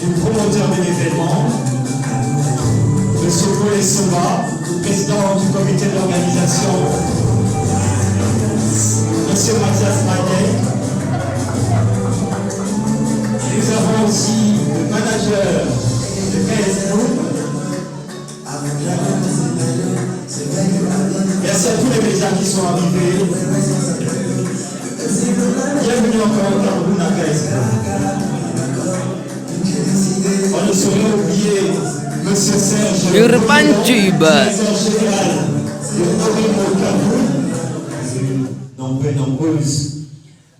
du promoteur de l'événement, M. Paul Soma, président du comité d'organisation, M. Mathias Manet. Nous avons aussi le manager de KS Group. Merci à tous les médias qui sont arrivés. Bienvenue encore au Cameroun à KS Group. On ne saurait oublier M. Serge Urban Tube, général de nombreuses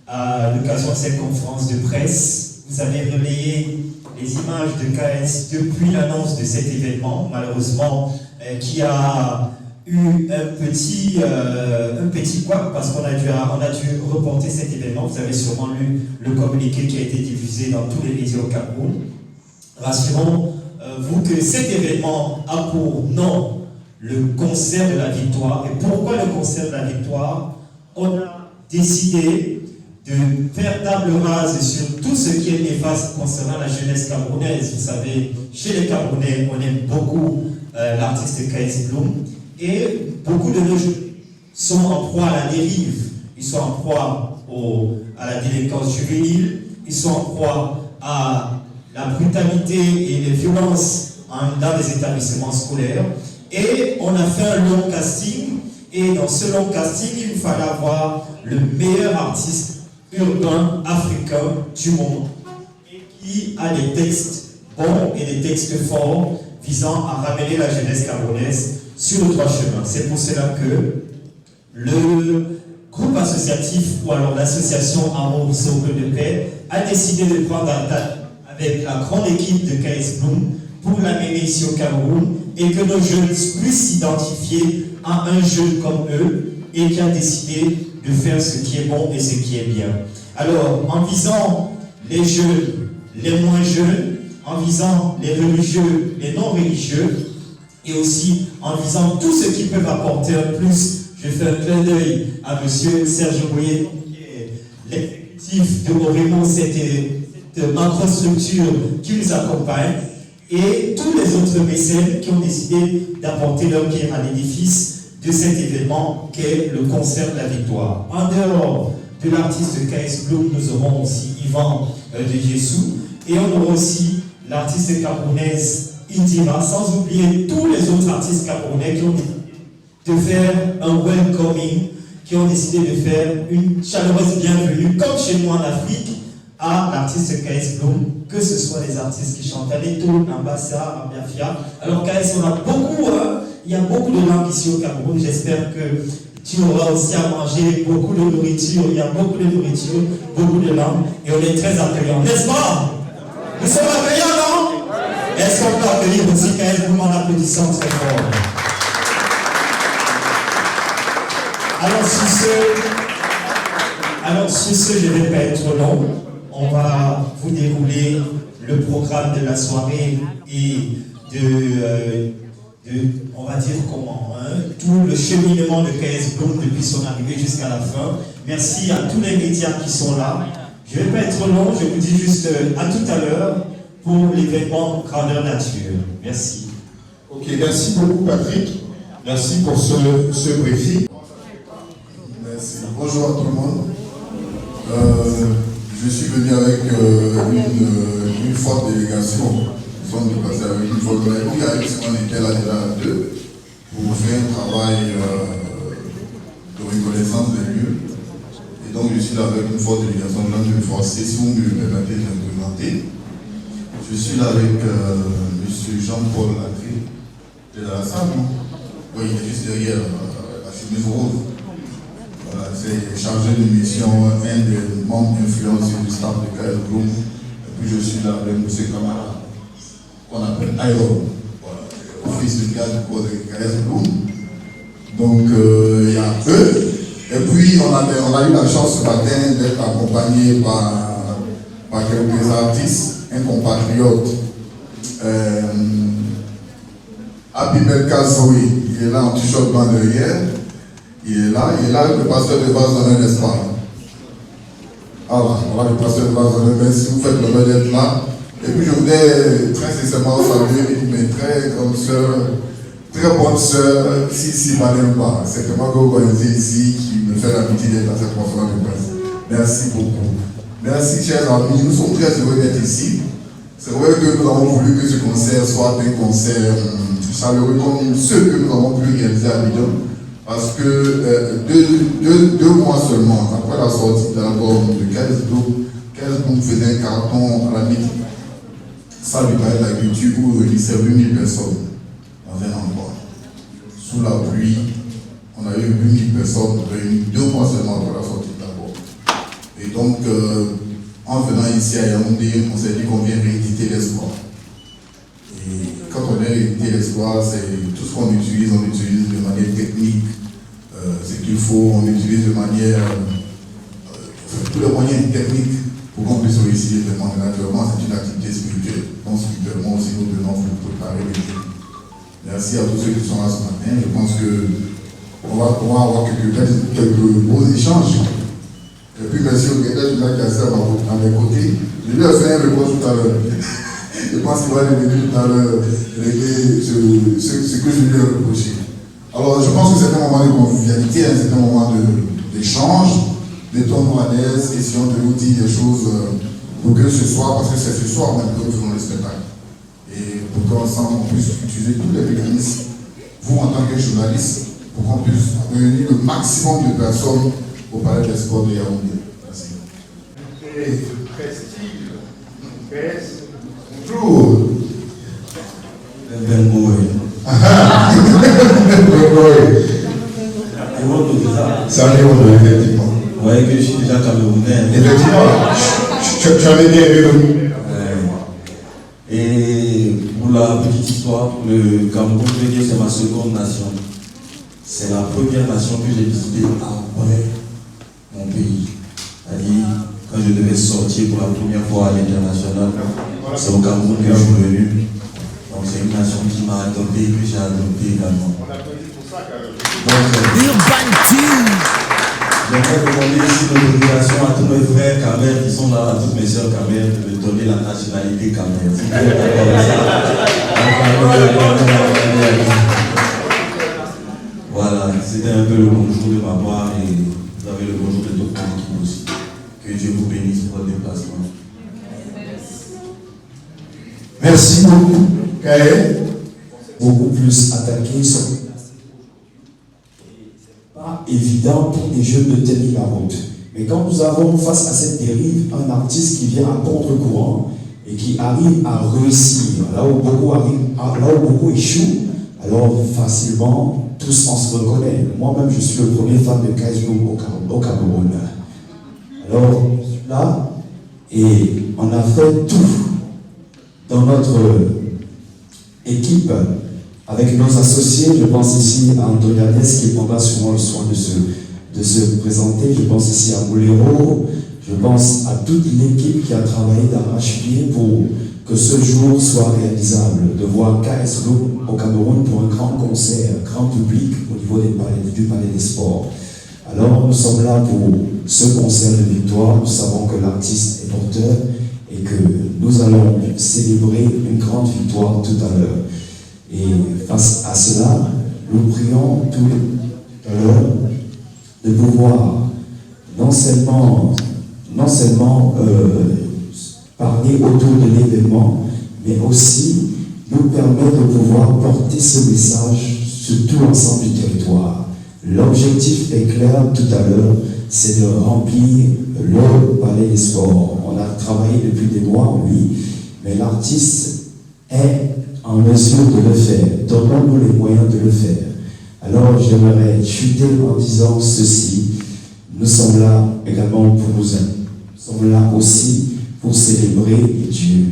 à l'occasion de cette conférence de presse. Vous avez relayé les images de KS depuis l'annonce de cet événement, malheureusement, qui a eu un petit couac parce qu'on a dû reporter cet événement. Vous avez sûrement lu le communiqué qui a été diffusé dans tous les médias au Cameroun. Rassurons-vous que cet événement a pour nom le concert de la victoire. Et pourquoi le concert de la victoire? On a décidé de faire table rase sur tout ce qui est néfaste concernant la jeunesse camerounaise. Vous savez, chez les Camerounais, on aime beaucoup l'artiste KS Bloom. Et beaucoup de nos jeunes sont en proie à la dérive. Ils sont en proie à la délinquance juvénile. Ils sont en proie à la brutalité et les violences dans les établissements scolaires. Et on a fait un long casting. Et dans ce long casting, il fallait avoir le meilleur artiste urbain africain du monde et qui a des textes bons et des textes forts visant à ramener la jeunesse camerounaise sur le droit chemin. C'est pour cela que le groupe associatif ou alors l'association Amour Socle de Paix a décidé de prendre date avec la grande équipe de KS Bloom pour l'amener ici au Cameroun et que nos jeunes puissent s'identifier à un jeune comme eux et qui a décidé de faire ce qui est bon et ce qui est bien. Alors, en visant les jeunes, les moins jeunes, en visant les religieux, les non-religieux, et aussi en visant tous ceux qui peuvent apporter un plus, je fais un clin d'œil à M. Serge Boyer, qui est l'exécutif de Oremo, cette macrostructure qui nous accompagne, et tous les autres mécènes qui ont décidé d'apporter leur pierre à l'édifice de cet événement qu'est le concert de la victoire. En dehors de l'artiste KS Bloom, nous aurons aussi Yvan de Jessou et on aura aussi l'artiste camerounaise Indira, sans oublier tous les autres artistes camerounais qui ont décidé de faire un welcoming, qui ont décidé de faire une chaleureuse bienvenue, comme chez nous en Afrique, à l'artiste KS Bloom, que ce soit les artistes qui chantent à Leto, Nambassa, Ambiafia. Alors KS, on a beaucoup, il y a beaucoup de langues ici au Cameroun. J'espère que tu auras aussi à manger beaucoup de nourriture. Il y a beaucoup de nourriture, beaucoup de langues, et on est très accueillants, n'est-ce pas? Nous sommes accueillants, non? Est-ce qu'on peut accueillir aussi KS Bloom en applaudissant très fort? Alors sur ce, je ne vais pas être long. On va vous dérouler le programme de la soirée et on va dire comment, tout le cheminement de KS Bloom depuis son arrivée jusqu'à la fin. Merci à tous les médias qui sont là. Je ne vais pas être long, je vous dis juste à tout à l'heure pour l'événement Grandeur Nature. Merci. Ok, merci beaucoup Patrick. Merci pour ce briefing. Merci. Bonjour à tout le monde. Je suis venu avec une forte délégation. Nous sommes déplacés avec une forte délégation. On était là déjà à deux pour faire un travail de reconnaissance des lieux. Et donc je suis là avec une forte délégation. Je vais forcer, si vous me permettez de me présenter. Je suis là avec M. Jean-Paul Latry, de la salle, non? Oui, il est juste derrière la chemise rose. Voilà, c'est chargé de mission, un des membres influencés du staff de KS Bloom. Et puis je suis là avec M. Kamara, qu'on appelle Iron, voilà, office de cadre de KS Bloom. Donc il y a eux. Et puis on a eu la chance ce matin d'être accompagné par quelques artistes, un compatriote. Abibel Kazoui, il est là en t-shirt blanc derrière. Il est là avec le pasteur de Vazonnet, n'est-ce pas? Ah, voilà le pasteur de Vazonnet, si vous faites l'honneur d'être là. Et puis je voudrais très sincèrement saluer mes très grandes sœurs, très bonne sœur, Sissi Malemba. C'est vraiment que vous connaissez ici, qui me fait l'amitié d'être à cette conférence de presse. Merci beaucoup. Merci, chers amis. Nous sommes très heureux d'être ici. C'est vrai que nous avons voulu que ce concert soit un concert chaleureux comme ceux que nous avons pu réaliser à Abidjan. Parce que deux mois seulement après la sortie de l'album de 15 nous faisait un carton à la midi. Ça lui parlait de la culture où il réunissait 8000 personnes dans un endroit. Sous la pluie, on a eu 8000 personnes réunies 2 mois seulement après la sortie de l'album. Et donc, en venant ici à Yaoundé, on s'est dit qu'on vient rééditer l'espoir. Et quand on vient rééditer l'espoir, c'est tout ce qu'on utilise, on utilise de manière technique, ce qu'il faut, on utilise de manière, tous les moyens techniques pour qu'on puisse réussir vraiment. Naturellement, c'est une activité spirituelle. Donc, spirituellement aussi, nous devons vous préparer les gens. Merci à tous ceux qui sont là ce matin. Je pense qu'on va avoir quelques beaux échanges. Et puis merci au Guédé qui a assis à mes côtés. Je lui ai fait un reproche tout à l'heure. Je pense qu'il va revenir tout à l'heure régler ce que je lui ai reproché. Alors je pense que c'est un moment de convivialité, c'est un moment d'échange, de ton à l'aise, question de nous dire des choses pour que ce soir, parce que c'est ce soir même que nous faisons le spectacle. Et pour qu'ensemble on puisse utiliser tous les mécanismes, vous en tant que journaliste, pour qu'on puisse réunir le maximum de personnes au Palais des Sports de Yaoundé. Merci. Bonjour. Salut, effectivement. Vous voyez que je suis déjà camerounais. Effectivement. Tu avais bien vu. Et pour la petite histoire, le Cameroun, je veux dire, c'est ma seconde nation. C'est la première nation que j'ai visitée après mon pays. C'est-à-dire, quand je devais sortir pour la première fois à l'international, c'est au Cameroun que je suis venu. Donc c'est une nation qui m'a adopté et que j'ai adopté également. On applaudit pour ça, quand même. J'aimerais demander ici l'autorisation à tous mes frères Kamer qui sont là, à toutes mes sœurs Kamer, de me donner la nationalité Kamer. Voilà, c'était un peu le bonjour de ma part et vous avez le bonjour de d'autres équipes aussi. Que Dieu vous bénisse pour votre déplacement. Merci beaucoup, Kael. Beaucoup plus attaqué sur pas évident pour les jeunes de tenir la route. Mais quand nous avons face à cette dérive un artiste qui vient à contre-courant et qui arrive à réussir, là où beaucoup échouent, alors facilement, tous on se reconnaît. Moi-même, je suis le premier fan de Kaisbo au Cameroun. Alors, je suis là et on a fait tout dans notre équipe avec nos associés. Je pense ici à Antoniades qui prendra sûrement le soin de se présenter. Je pense ici à Moulero. Je pense à toute l'équipe qui a travaillé d'arrache-pied pour que ce jour soit réalisable, de voir KSGO au Cameroun pour un grand concert, grand public au niveau du Palais des Sports. Alors nous sommes là pour ce concert de victoire. Nous savons que l'artiste est porteur et que nous allons célébrer une grande victoire tout à l'heure. Et face à cela, nous prions tout à l'heure de pouvoir non seulement parler autour de l'événement, mais aussi nous permettre de pouvoir porter ce message sur tout l'ensemble du territoire. L'objectif est clair tout à l'heure, c'est de remplir le Palais des Sports. On a travaillé depuis des mois, oui, mais l'artiste est en mesure de le faire. Donnons-nous les moyens de le faire. Alors j'aimerais chuter en disant ceci. Nous sommes là également pour nous aider. Nous sommes là aussi pour célébrer Dieu,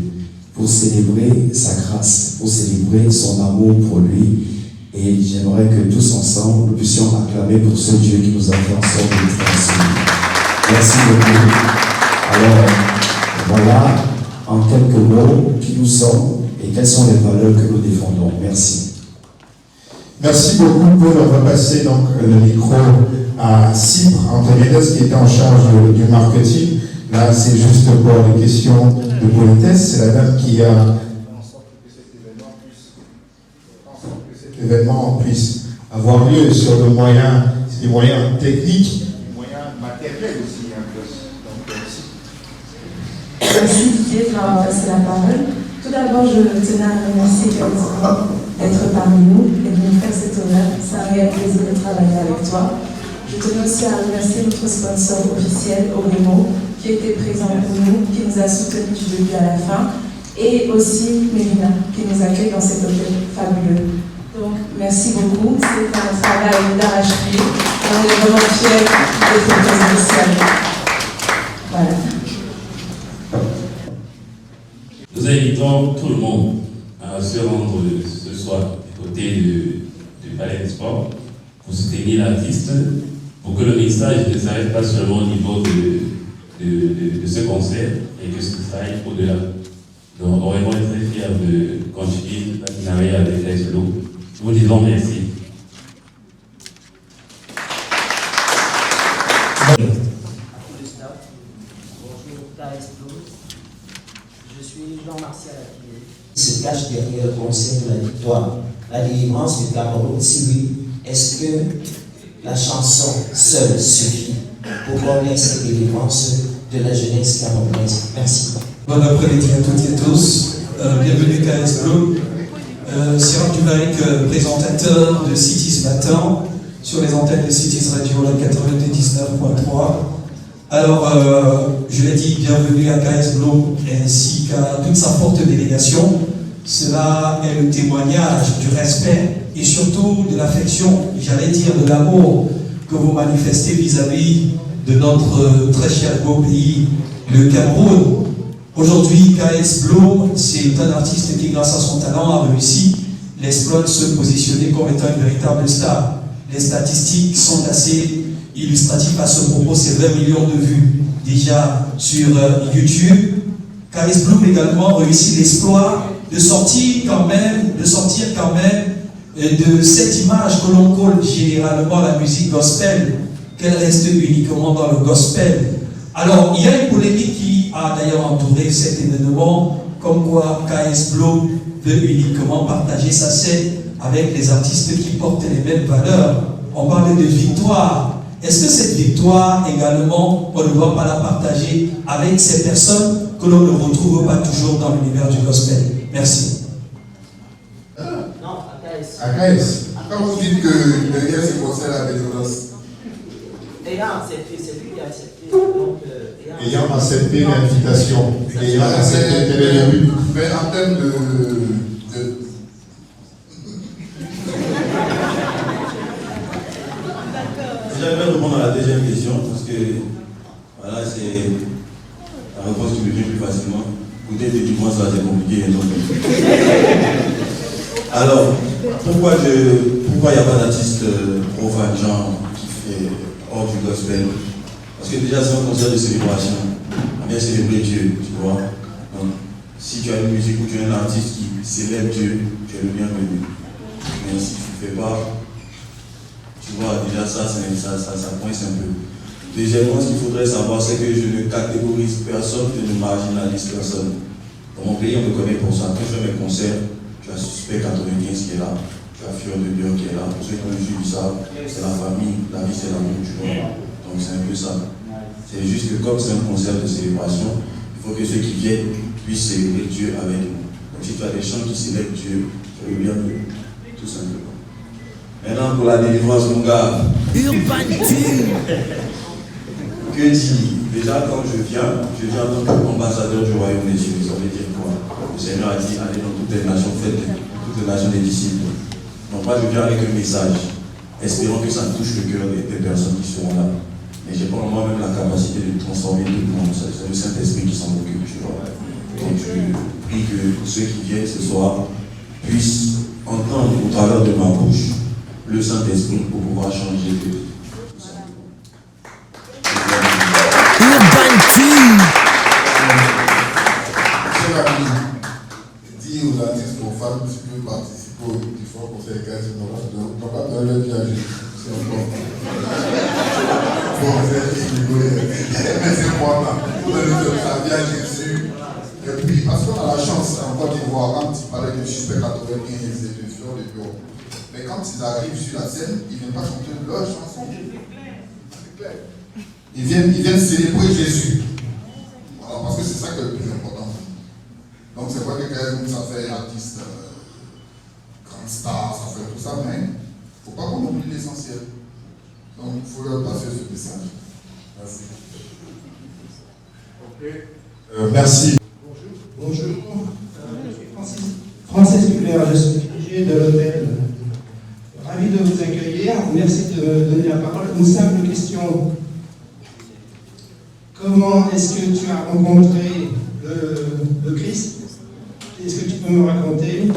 pour célébrer sa grâce, pour célébrer son amour pour lui. Et j'aimerais que tous ensemble, nous puissions acclamer pour ce Dieu qui nous a fait en sorte de nous faire. Merci beaucoup. Alors, voilà, en quelques mots, qui nous sommes et quelles sont les valeurs que nous défendons. Merci. Merci beaucoup. On va passer donc le micro à Cypre Antoniades qui était en charge du marketing. Là, c'est juste pour les questions de politesse. C'est la dame qui a en sorte que cet événement puisse avoir lieu sur des moyens techniques, des moyens matériels aussi. Donc, merci. Merci Didier de m'avoir passé la parole. Tout d'abord, je tenais à remercier Gaëtan d'être parmi nous et de nous faire cet honneur. C'est un réel plaisir de travailler avec toi. Je tenais aussi à remercier notre sponsor officiel, Oremo, qui était présent pour nous, qui nous a soutenus du début à la fin, et aussi Mérina, qui nous accueille dans cet hôtel fabuleux. Donc, merci beaucoup. C'est un travail d'arrache-pied. On est vraiment fiers d'être présents ici avec vous. Voilà. Nous invitons tout le monde à se rendre ce soir du côté du Palais des Sports pour soutenir l'artiste, pour que le message ne s'arrête pas seulement au niveau de ce concert et que ça aille au-delà. Donc, on est très fiers de continuer le partenariat avec l'AS Blum. Nous vous disons merci. Je suis Jean-Martial Akilé. Il se cache derrière le conseil de la victoire, la délivrance du Cameroun. Si oui, est-ce que la chanson seule suffit pour connaître cette délivrance de la jeunesse camerounaise? Merci. Bon après-midi à toutes et à tous. Bienvenue KS Blum. Cyril Duvac, présentateur de Cities Matin sur les antennes de Cities Radio, la 99.3. Alors, je l'ai dit, bienvenue à KS Blum ainsi qu'à toute sa forte délégation. Cela est le témoignage du respect et surtout de l'affection, j'allais dire de l'amour que vous manifestez vis-à-vis de notre très cher beau pays, le Cameroun. Aujourd'hui, KS Blum, c'est un artiste qui, grâce à son talent, a réussi l'exploit de se positionner comme étant une véritable star. Les statistiques sont assez illustratives à ce propos, c'est 20 millions de vues déjà sur YouTube. KS Blum également réussit l'exploit de sortir quand même de cette image que l'on colle généralement à la musique gospel, qu'elle reste uniquement dans le gospel. Alors, il y a une polémique qui a d'ailleurs entouré cet événement, comme quoi KS Blum veut uniquement partager sa scène avec les artistes qui portent les mêmes valeurs. On parle de victoire. Est-ce que cette victoire également, on ne doit pas la partager avec ces personnes que l'on ne retrouve pas toujours dans l'univers du gospel? Merci. Non, AKS. AKS. Quand vous dites que le gars se concerne à la bénévolence, Ayant accepté, c'est lui qui a accepté. Donc, Ayant accepté l'invitation, ayant accepté le but. mais en termes de Déjà, je vais répondre à la deuxième question parce que voilà, c'est la réponse qui me vient plus facilement. Écoutez, effectivement, ça c'est compliqué. Donc. Alors, pourquoi il n'y a pas d'artiste profane, genre, qui fait hors du gospel? Parce que déjà, c'est un concert de célébration. On vient célébrer Dieu, tu vois. Donc, si tu as une musique ou tu as un artiste qui célèbre Dieu, tu es le bienvenu. Mais si tu ne fais pas, tu vois, déjà ça coince un peu. Deuxièmement, ce qu'il faudrait savoir, c'est que je ne catégorise personne, je ne marginalise personne. Dans mon pays, on me connaît pour ça. Quand je fais mes concerts, tu as Suspect 95 qui est là, tu as Fureur de Dieu qui est là. Pour ceux qui ont vu ça, c'est la famille, la vie c'est l'amour, tu vois. Donc c'est un peu ça. C'est juste que comme c'est un concert de célébration, il faut que ceux qui viennent puissent célébrer Dieu avec nous. Donc si tu as des chants qui célèbrent Dieu, tu es le bienvenu, tout simplement. Maintenant pour la délivrance, mon gars. Que dit? Déjà quand je viens en tant qu'ambassadeur du royaume des cieux. Ça veut dire quoi? Le Seigneur a dit allez dans toutes les nations, faites toutes les nations des disciples. Donc moi je viens avec un message, espérant que ça touche le cœur des personnes qui seront là. Mais j'ai pas moi-même la capacité de transformer tout le monde. C'est le Saint-Esprit qui s'en occupe, tu vois. Donc je prie que ceux qui viennent ce soir puissent entendre au travers de ma bouche le Saint-Esprit pour pouvoir changer de vie. Dis aux artistes profanes que tu peux participer au différents conseils de classe, on va dans le viager. C'est encore. Bon, c'est rigolé. Mais c'est moi là. Ça vient Jésus. Et puis, parce qu'on a la chance en Côte d'Ivoire, quand ils parlaient de Suspect 95, ils étaient sur le bureau. Mais quand ils arrivent sur la scène, ils ne viennent pas chanter leur chanson. C'est clair. Ils viennent célébrer Jésus. Voilà, parce que c'est ça qui est le plus important. Donc c'est vrai que quand ça fait artiste, grand star, ça fait tout ça, mais il ne faut pas qu'on oublie l'essentiel. Donc il faut leur passer ce message. Merci. Ok. Merci. Bonjour. Francis Muller, je suis PDG de l'hôtel. Ravi de vous accueillir. Merci de me donner la parole. Une simple question. Comment est-ce que tu as rencontré le Christ? Est-ce que tu peux me raconter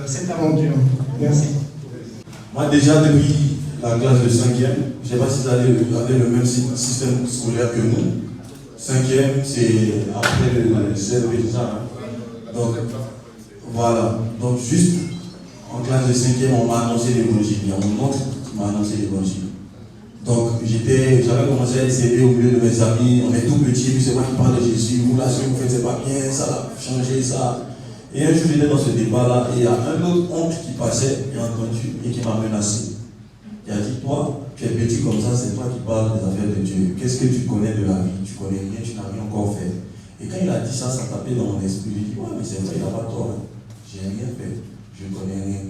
cette aventure? Merci. Moi déjà depuis la classe de 5e, je ne sais pas si vous avez le même système scolaire que nous. 5e, c'est après le CEP, tout ça. Hein. Donc, voilà. Donc, juste en classe de 5e, on m'a annoncé l'évangile. Il y a mon oncle qui m'a annoncé l'évangile. Donc, j'avais commencé à essayer au milieu de mes amis. On est tout petits, puis c'est moi qui parle de Jésus. Vous, là, ce que vous faites, c'est pas bien, ça a changé, ça. Et un jour, j'étais dans ce débat-là, et il y a un autre oncle qui passait, et entendu, et qui m'a menacé. Il a dit, toi, tu es petit comme ça, c'est toi qui parles des affaires de Dieu. Qu'est-ce que tu connais de la vie? Tu connais rien, tu n'as rien encore fait. Et quand il a dit ça, ça tapait dans mon esprit. J'ai dit, ouais, mais c'est vrai, il n'a pas tort. Hein. J'ai rien fait, je ne connais rien.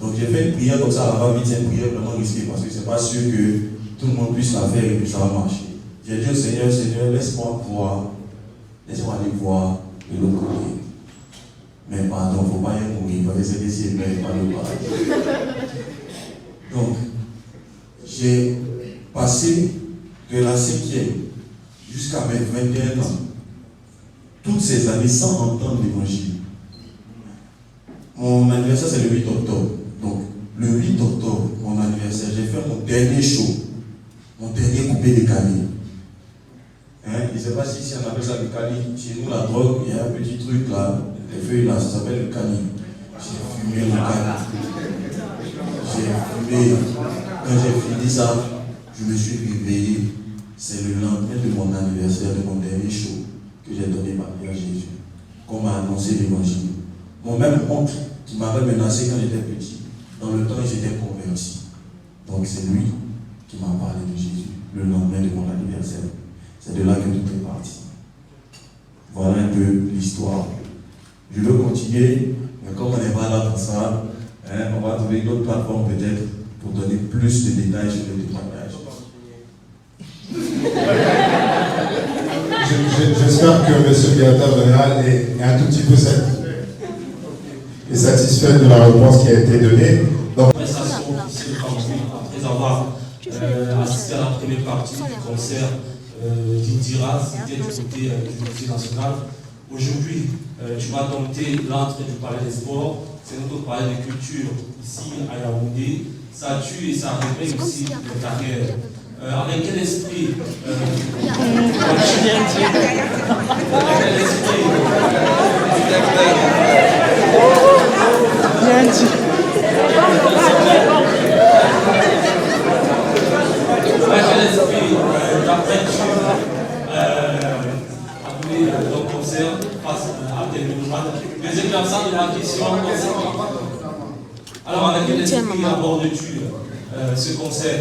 Donc j'ai fait une prière comme ça, à la va-vite, c'est une prière vraiment risquée, parce que c'est pas sûr que tout le monde puisse la faire et que ça va marcher. J'ai dit au Seigneur, Seigneur, laisse-moi voir, laisse-moi aller voir de l'autre côté. Mais pardon, il ne faut pas y mourir, parce que c'est ici, mais pas le paradis. Donc, j'ai passé de la 5e jusqu'à mes 21 ans, toutes ces années sans entendre l'évangile. Mon anniversaire, c'est le 8 octobre. Donc, le 8 octobre, mon anniversaire, j'ai fait mon dernier show, mon dernier coupé de cali. Hein? Je ne sais pas si on appelle ça le cali. Chez nous, la drogue, il y a un petit truc là, les feuilles là, ça s'appelle le cali. J'ai fumé le cali. J'ai fumé. Quand j'ai fini ça, je me suis réveillé. C'est le lendemain de mon anniversaire, de mon dernier show, que j'ai donné ma vie à Jésus. Qu'on m'a annoncé l'évangile. Mon même oncle qui m'avait menacé quand j'étais petit, dans le temps j'étais converti. Donc c'est lui qui m'a parlé de Jésus le lendemain de mon anniversaire. C'est de là que tout est parti. Voilà un peu l'histoire. Je veux continuer, mais comme on n'est pas là pour ça, hein, on va trouver d'autres plateformes peut-être pour donner plus de détails sur le témoignage. J'espère que M. le directeur général est un tout petit peu satisfait de la réponse qui a été donnée. Donc, après avoir assisté à la première partie du concert d'Indira, c'était du côté du musée national. Aujourd'hui, tu vas dompter l'entrée du palais des sports. C'est notre palais de culture ici à Yaoundé. Ça tue et ça réveille aussi les carrières. Avec quel esprit donc concert face à Télévision. Deuxième personne de ma question. Alors, avec quel esprit abordes-tu ce concert?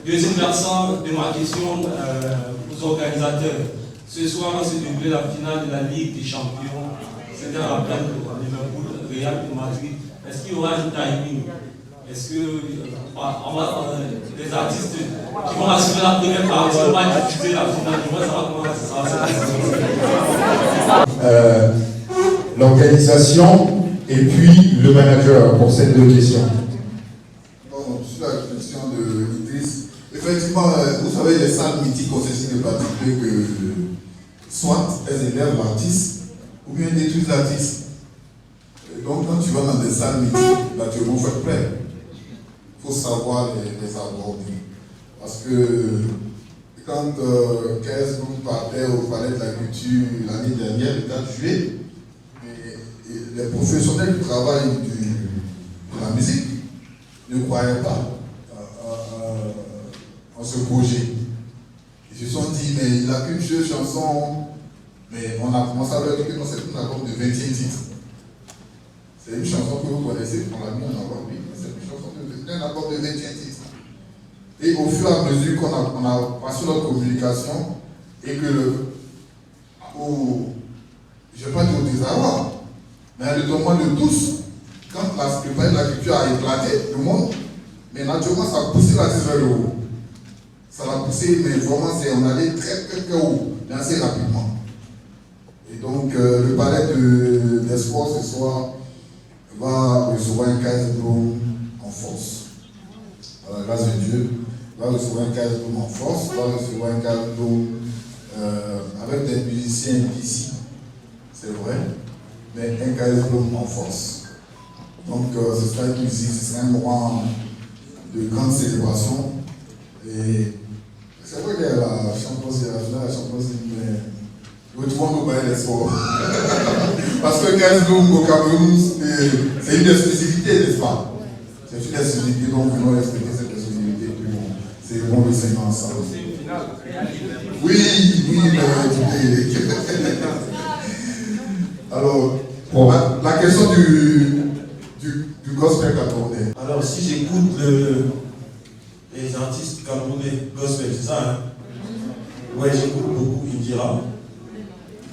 Deuxième personne de ma question aux organisateurs. Ce soir, se déroulait la finale de la Ligue des Champions. C'était à la place de Liverpool, Real de Madrid. Est-ce qu'il y aura un timing? Est-ce que les artistes qui vont assurer la première partie vont pas diffuser la finale? Je vois savoir comment ça va se passer. L'organisation et puis le manager pour ces deux questions. Bon, sur la question de Idriss, effectivement, vous savez, les salles mythiques ont ceci de particulier que soit elles élèvent l'artiste ou bien détruisent l'artiste. Donc, quand tu vas dans des salles mythiques, naturellement, il faut être prêt. Il faut savoir les aborder. Parce que quand Kez partait au Palais de la Culture l'année dernière, le 4 juillet, les professionnels qui travaillent de la musique ne croyaient pas en ce projet. Ils se sont dit, mais il n'a qu'une seule chanson Mais on a commencé à leur dire que non, c'est un album de 20e titre. C'est une chanson que vous connaissez, on l'a mis en album, oui, mais c'est une chanson un album de 20e titre. Et au fur et à mesure qu'on a passé notre communication, et que je ne vais pas dire au désarroi, mais à l'étonnement de tous, quand le palais de la culture a éclaté, le monde, mais naturellement ça a poussé l'artiste vers le haut. Ça l'a poussé, mais vraiment on allait très très très haut, mais assez rapidement. Et donc le palais d'espoir ce soir va recevoir un KS-Dome en force. À la grâce de Dieu, va recevoir un KS-Dome en force, va recevoir un KS-Dome avec des musiciens d'ici, c'est vrai, mais un KS-Dome en force. Donc ce sera inclusif, ce sera un moment de grande célébration. Et c'est vrai que la championne, mais tout le monde nous bat l'espoir. Parce que 15 jours au Cameroun, c'est une des spécificités, n'est-ce pas? C'est une des spécificités, donc nous allons respecter cette spécificité. C'est bon le Seigneur ensemble. Oui, mais écoutez. Alors, la question du gospel camerounais. Alors, si j'écoute les artistes camerounais gospel, c'est ça, hein? Ouais, j'écoute beaucoup Indira.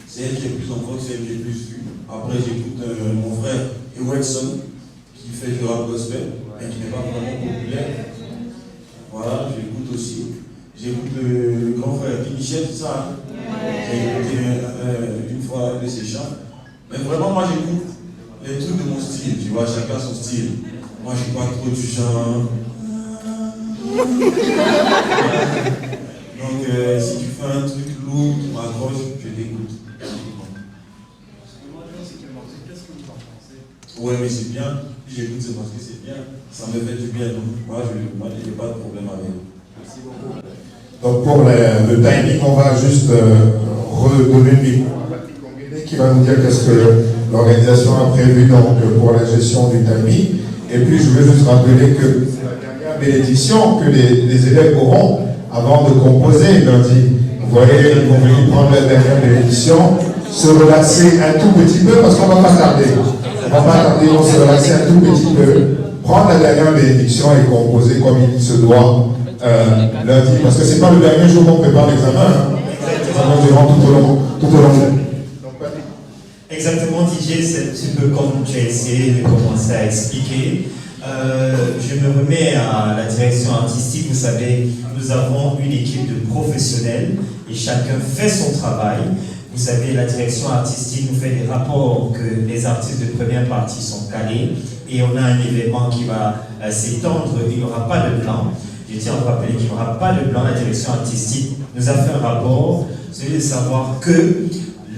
C'est elle qui est plus en vogue, c'est elle qui est plus vue. Après, j'écoute mon frère Ewelson, qui fait du rap gospel, mais qui n'est pas vraiment populaire. Voilà, j'écoute aussi. J'écoute le grand frère Guy Michel, c'est ça, hein? J'ai écouté une fois de ses chants. Mais vraiment, moi, j'écoute les trucs de mon style, tu vois, chacun son style. Moi, je suis pas trop du genre. Donc, si tu fais un truc lourd qui m'accroche, je t'écoute. Ouais, mais c'est bien. Si j'écoute, c'est parce que c'est bien. Ça me fait du bien. Donc, moi, je n'ai pas de problème avec. Merci beaucoup. Donc, pour le timing, on va juste redonner le micro à Patrick Conguélé qui va nous dire qu'est-ce que l'organisation a prévu donc, pour la gestion du timing. Et puis, je veux juste rappeler que c'est la dernière bénédiction que les élèves auront avant de composer lundi. Vous voyez, ils vont venir prendre la dernière bénédiction, se relaxer un tout petit peu parce qu'on ne va pas tarder. On va pas tarder, on se relaxer un tout petit peu, prendre la dernière bénédiction et composer comme il se doit lundi. Parce que ce n'est pas le dernier jour qu'on prépare l'examen. Hein. Ça va durant tout au long de. Exactement, DJ, c'est un petit peu comme tu as essayé de commencer à expliquer. Je me remets à la direction artistique. Vous savez, nous avons une équipe de professionnels et chacun fait son travail. Vous savez, la direction artistique nous fait des rapports que les artistes de première partie sont calés et on a un événement qui va s'étendre. Il n'y aura pas de plan. Je tiens à vous rappeler qu'il n'y aura pas de plan. La direction artistique nous a fait un rapport, celui de savoir que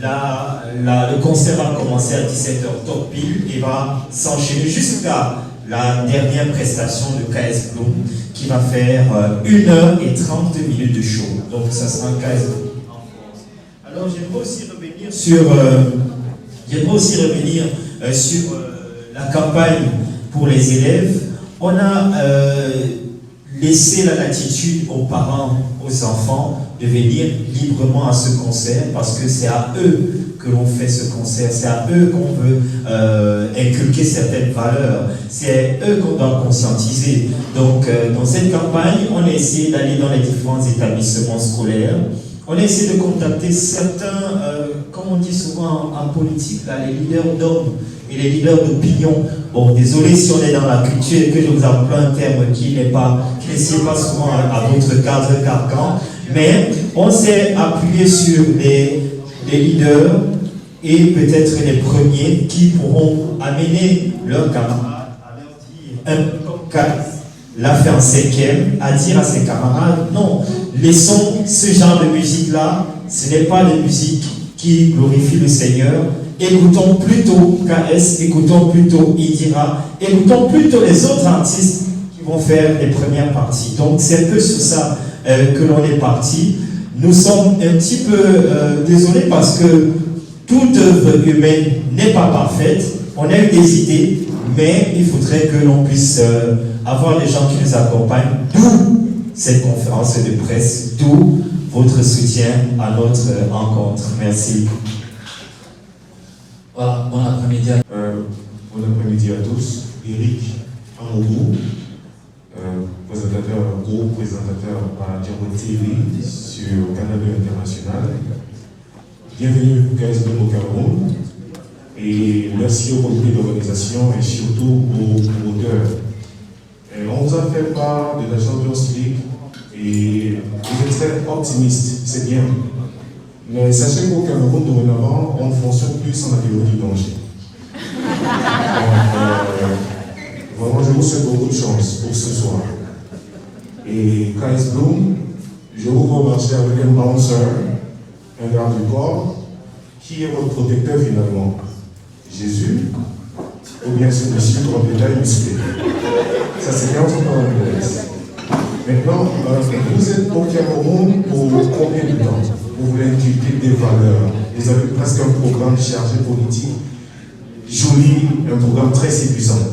le concert va commencer à 17h top pile et va s'enchaîner jusqu'à la dernière prestation de KS Bloom qui va faire 1h30 de show. Donc ça sera un KS Bloom. Alors j'aimerais aussi revenir sur la campagne pour les élèves. On a laissé la latitude aux parents, aux enfants de venir librement à ce concert parce que c'est à eux que l'on fait ce concert, c'est à eux qu'on veut inculquer certaines valeurs, c'est eux qu'on doit conscientiser. Donc dans cette campagne, on a essayé d'aller dans les différents établissements scolaires, on a essayé de contacter certains, comme on dit souvent en politique, là, les leaders d'hommes et les leaders d'opinion. Bon, désolé si on est dans la culture et que je vous emploie un terme qui n'est pas souvent à votre cadre carcan, mais on s'est appuyé sur les leaders et peut-être les premiers qui pourront amener leurs camarades à leur dire, un peu comme Kass l'a fait en 5e, à dire à ses camarades, non, laissons ce genre de musique-là, ce n'est pas de musique qui glorifie le Seigneur. Écoutons plutôt KS, écoutons plutôt Indira, écoutons plutôt les autres artistes qui vont faire les premières parties. Donc c'est un peu sur ça que l'on est parti. Nous sommes un petit peu désolés parce que toute œuvre humaine n'est pas parfaite. On a eu des idées, mais il faudrait que l'on puisse avoir des gens qui nous accompagnent. D'où cette conférence de presse, d'où votre soutien à notre rencontre. Merci. Voilà, bon après-midi. Bon après-midi à tous. Eric Amougou, présentateur à Diamond TV sur Canal International. Bienvenue KS Bloom au Cameroun. Et merci au comité d'organisation et surtout aux promoteurs. On vous a fait part de la Champions League et vous êtes très optimiste, c'est bien. Mais sachez qu'au Cameroun, dorénavant, on fonctionne plus en la théorie du danger. Donc, vraiment, je vous souhaite beaucoup de chance pour ce soir. Et KS Bloom, je vous vois marcher avec un bouncer, un garde du corps, qui est votre protecteur finalement. Jésus, ou bien ce monsieur trop détail musclé. Ça, c'est bien entre parenthèses. Maintenant, vous êtes au Cameroun pour combien de temps? Vous voulez inculquer des valeurs. Vous avez presque un programme chargé politique, joli, un programme très séduisant.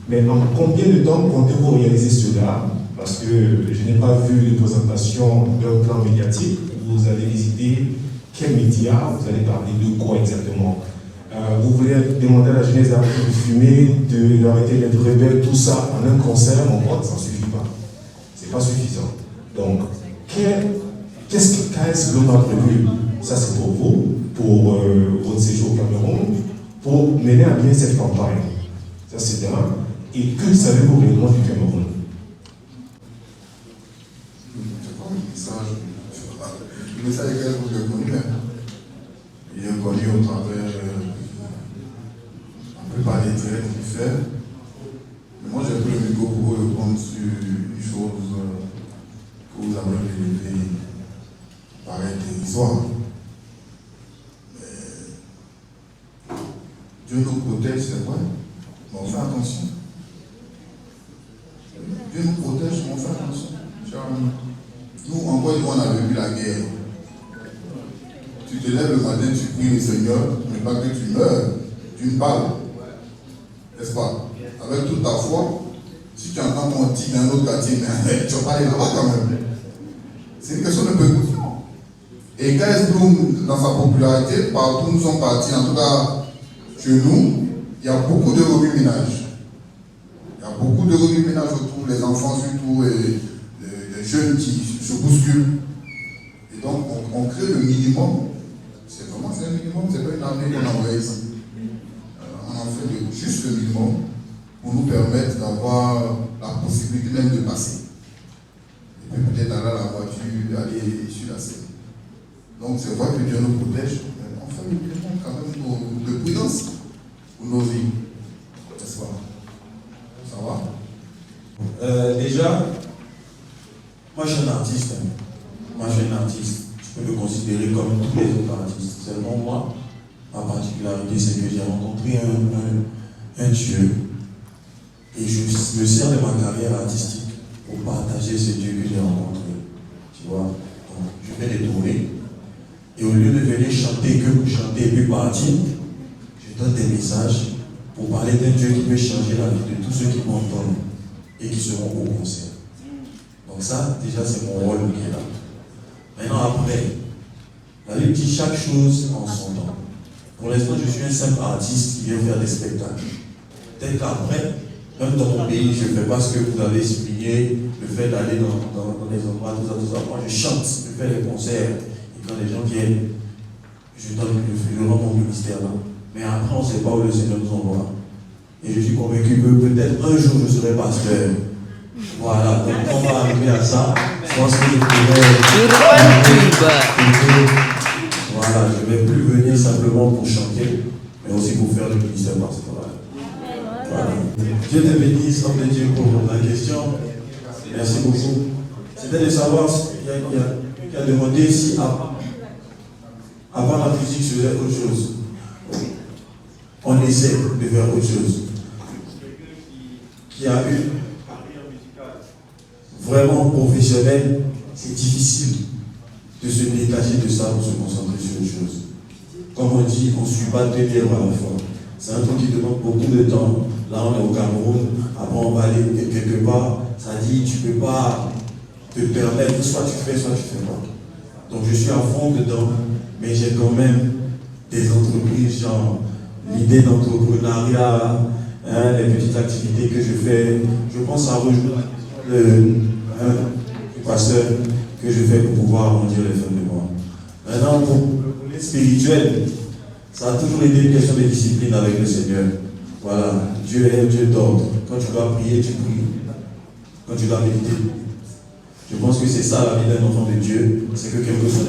Mais en combien de temps comptez-vous réaliser cela? Parce que je n'ai pas vu de présentation d'un plan médiatique. Vous allez visiter quels médias, vous allez parler de quoi exactement? Vous voulez demander à la jeunesse d'arrêter de fumer, d'arrêter d'être rebelle, tout ça en un concert, mon pote, ça ne suffit pas. C'est pas suffisant. Donc, qu'est-ce que KS Bloom a prévu? Ça, c'est pour vous, pour votre séjour au Cameroun, pour mener à bien cette campagne. Ça, c'est un. Et que savez-vous réellement du Cameroun? Le message est que je connais. Il est connu au travers, on peut parler direct du fait. Mais moi j'ai pris le micro pour vous répondre sur une chose que vous avez relevée, qui paraît dérisoire. Dieu nous protège, c'est vrai, mais on fait attention. Dieu nous protège, mais on fait attention. Nous, en Côte d'Ivoire, on avait vu la guerre. Tu te lèves le matin, tu pries le Seigneur, mais pas que tu meurs d'une balle. N'est-ce pas? Avec toute ta foi, si tu entends ton tigre dans un autre quartier, mais tu vas pas aller là-bas quand même. C'est une question de précaution. Et KS Bloom, dans sa popularité, partout où nous sommes partis, en tout cas chez nous, il y a beaucoup de remue-ménage. Il y a beaucoup de remue-ménage autour, les enfants surtout, et les jeunes qui se bousculent. Et donc, on crée le minimum. C'est vraiment un minimum, c'est pas une armée qu'on envoie ici. On en fait juste le minimum pour nous permettre d'avoir la possibilité même de passer. Et puis peut-être aller à la voiture, aller sur la scène. Donc c'est vrai que Dieu nous protège, mais on fait le minimum quand même de prudence pour nos vies. N'est-ce pas? Ça va? Déjà, moi je suis un artiste. Moi je suis un artiste. Je peux me considérer comme tous les autres artistes. Seulement moi, ma particularité, c'est que j'ai rencontré un Dieu et je me sers de ma carrière artistique pour partager ce Dieu que j'ai rencontré. Tu vois? Donc, je fais des tournées et au lieu de venir chanter que pour chanter et puis partir, je donne des messages pour parler d'un Dieu qui peut changer la vie de tous ceux qui m'entendent et qui seront au concert. Donc ça, déjà, c'est mon rôle qui est là. Maintenant, après, la Bible dit chaque chose en son temps. Pour l'instant, je suis un simple artiste qui vient faire des spectacles. Peut-être qu'après, même dans mon pays, je ne fais pas ce que vous avez expliqué, le fait d'aller dans les endroits, tout ça. Moi, je chante, je fais des concerts. Et quand les gens viennent, je rends mon ministère là. Mais après, on ne sait pas où le Seigneur nous envoie. Et je suis convaincu que peut-être un jour, je serai pasteur. Voilà, donc on va arriver à ça. Je pense que je pourrais. Voilà, je ne vais plus venir simplement pour chanter, mais aussi pour faire le ministère pastoral. Voilà. Dieu te bénisse, homme de Dieu, pour la question. Merci beaucoup. C'était de savoir, il a demandé si avant la musique, je faisais autre chose. On essaie de faire autre chose. Qui a eu vraiment professionnel, c'est difficile de se détacher de ça pour se concentrer sur une chose. Comme on dit, on ne suit pas deux terres à la fois. C'est un truc qui demande beaucoup de temps. Là, on est au Cameroun, après on va aller quelque part. Ça dit, tu ne peux pas te permettre, soit tu fais, soit tu ne fais pas. Donc je suis à fond dedans, mais j'ai quand même des entreprises, genre l'idée d'entrepreneuriat, les petites activités que je fais. Je pense à rejoindre le pasteur que je fais pour pouvoir arrondir les fins de mois. Maintenant, pour le spirituel, ça a toujours été une question de discipline avec le Seigneur. Voilà, Dieu est un Dieu d'ordre. Quand tu dois prier, tu pries. Quand tu dois méditer. Je pense que c'est ça la vie d'un enfant de Dieu, c'est que quelque chose,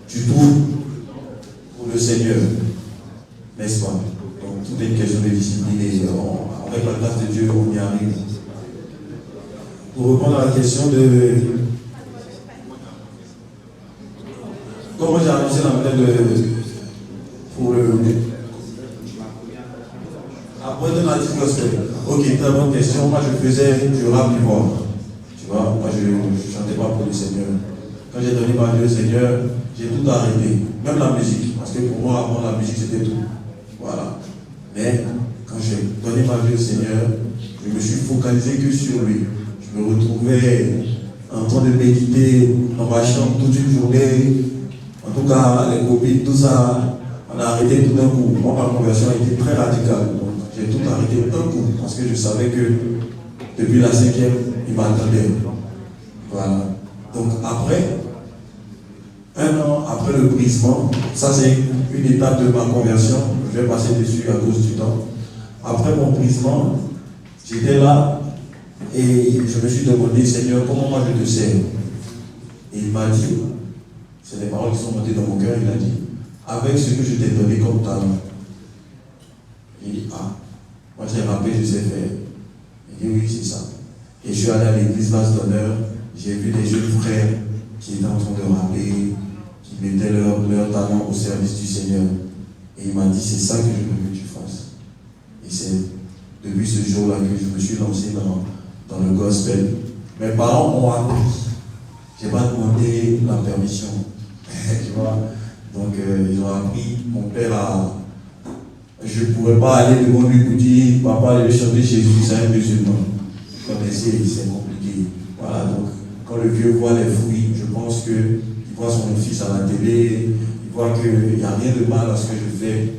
tu trouves pour le Seigneur, n'est-ce pas? Donc tout est une question de discipline et avec la grâce de Dieu, on y arrive. Pour répondre à la question de comment j'ai annoncé la méthode pour le après de l'artiste gospel. Ok, très bonne question. Moi je faisais du rap d'ivoire. Tu vois, moi je ne chantais pas pour le Seigneur. Quand j'ai donné ma vie au Seigneur, j'ai tout arrêté. Même la musique. Parce que pour moi, avant la musique, c'était tout. Voilà. Mais quand j'ai donné ma vie au Seigneur, je me suis focalisé que sur lui. Je me retrouvais en train de méditer dans ma chambre toute une journée. En tout cas, les copines, tout ça, on a arrêté tout d'un coup. Moi, ma conversion a été très radicale. Donc, j'ai tout arrêté d'un coup. Parce que je savais que depuis la 5e, il m'attendait. Voilà. Donc après, 1 an après le brisement, ça c'est une étape de ma conversion, je vais passer dessus à cause du temps. Après mon brisement, j'étais là et je me suis demandé, Seigneur, comment moi je te sers? Et il m'a dit, c'est les paroles qui sont montées dans mon cœur, il a dit, avec ce que je t'ai donné comme talent. Il dit, ah, moi j'ai rappelé, je sais faire. Il dit, oui, c'est ça. Et je suis allé à l'église Vase d'Honneur, j'ai vu des jeunes frères qui étaient en train de rapper, qui mettaient leur talent au service du Seigneur. Et il m'a dit, c'est ça que je veux que tu fasses. Et c'est depuis ce jour-là que je me suis lancé dans le gospel. Mes parents m'ont appris. Je n'ai pas demandé la permission. Tu vois? Donc ils ont appris. Mon père a... Je ne pourrais pas aller devant lui pour dire, papa, je vais chanter Jésus, c'est un musulman. Vous connaissez, c'est compliqué. Voilà, donc quand le vieux voit les fruits, je pense qu'il voit son fils à la télé, il voit qu'il n'y a rien de mal à ce que je fais.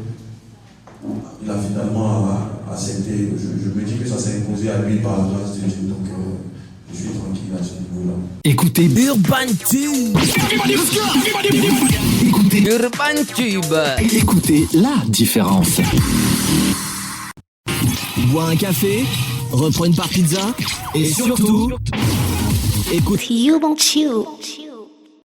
Il a finalement accepté. Je me dis que ça s'est imposé à lui par la grâce de Dieu. Donc je suis tranquille à ce niveau-là. Écoutez Urban Tube. Écoutez Urban Tube. Écoutez la différence. Bois un café, reprends une part pizza et surtout écoute Urban Tube.